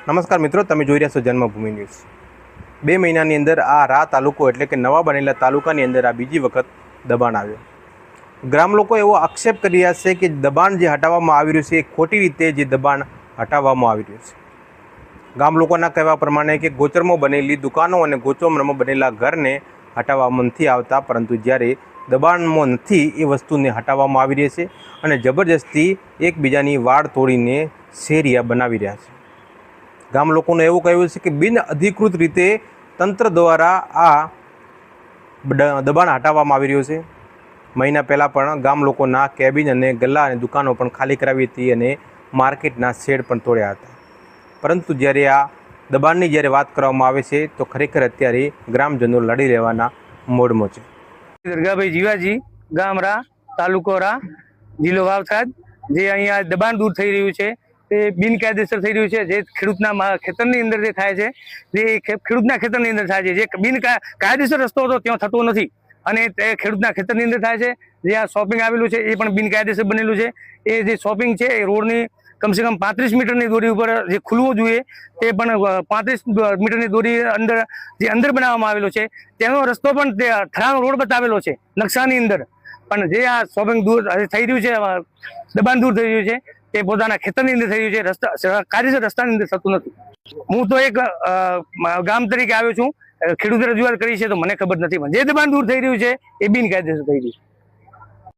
નમસ્કાર મિત્રો, તમે જોઈ રહ્યા છો જન્મભૂમિ ન્યૂઝ। 2 મહિનાની અંદર આ રા તાલુકો એટલે કે નવા બનેલા તાલુકાની અંદર આ બીજી વખત દબાણ આવ્યું। ગ્રામ લોકો એવો આક્ષેપ કરી રહ્યા છે કે દબાણ જે હટાવવામાં આવી રહ્યું છે એ ખોટી રીતે જે દબાણ હટાવવામાં આવી રહ્યું છે। ગામ લોકોના કહેવા પ્રમાણે કે ગોચરમાં બનેલી દુકાનો અને ગોચરમાં બનેલા ઘરને હટાવવામાં નથી આવતા, પરંતુ જ્યારે દબાણમાં નથી એ વસ્તુને હટાવવામાં આવી રહી છે અને જબરજસ્તી એકબીજાની વાડ તોડીને શેરિયા બનાવી રહ્યા છે। ગામ લોકોનું એવું કહેવું છે કે બિન અધિકૃત રીતે તંત્ર દ્વારા આ દબાણ હટાવવામાં આવી રહ્યું છે। મહિના પહેલાં પણ ગામ લોકોના કેબિન અને ગલ્લા અને દુકાનો પણ ખાલી કરાવી હતી અને માર્કેટના શેડ પણ તોડ્યા હતા, પરંતુ જ્યારે આ દબાણની જ્યારે વાત કરવામાં આવે છે તો ખરેખર અત્યારે ગ્રામજનો લડી રહેવાના મોડમાં છે। દરગાભાઈ જીવાજી, ગામ રા, તાલુકો રા, જિલ્લો વાવથાદ। જે અહીંયા દબાણ દૂર થઈ રહ્યું છે તે બિનકાયદેસર થઈ રહ્યું છે। જે ખેડૂતના ખેતરની અંદર જે થાય છે, જે ખેડૂતના ખેતરની અંદર થાય છે, જે કાયદેસર રસ્તો હતો ત્યાં થતો નથી અને તે ખેડૂતના ખેતરની અંદર થાય છે। જે આ શોપિંગ આવેલું છે એ પણ બિનકાયદેસર બનેલું છે। એ જે શોપિંગ છે એ રોડની કમસે કમ 35 મીટરની દોરી ઉપર જે ખુલવું જોઈએ તે પણ 35 મીટરની દોરી જે અંદર બનાવવામાં આવેલો છે તેનો રસ્તો પણ થરાનો રોડ બતાવેલો છે નકશાની અંદર, પણ જે આ શોપિંગ દૂર થઈ રહ્યું છે, દબાણ દૂર થઈ રહ્યું છે તે પોતાના ખેતરની અંદર થઈ રહ્યું છે, રસ્તા કાયદેસર રસ્તાની અંદર થતું નથી। હું તો એક ગામ તરીકે આવ્યો છું, ખેડૂતો રજૂઆત કરી છે તો મને ખબર નથી, પણ જે દબાણ દૂર થઈ રહ્યું છે એ બિનકાયદેસર થઈ રહ્યું છે।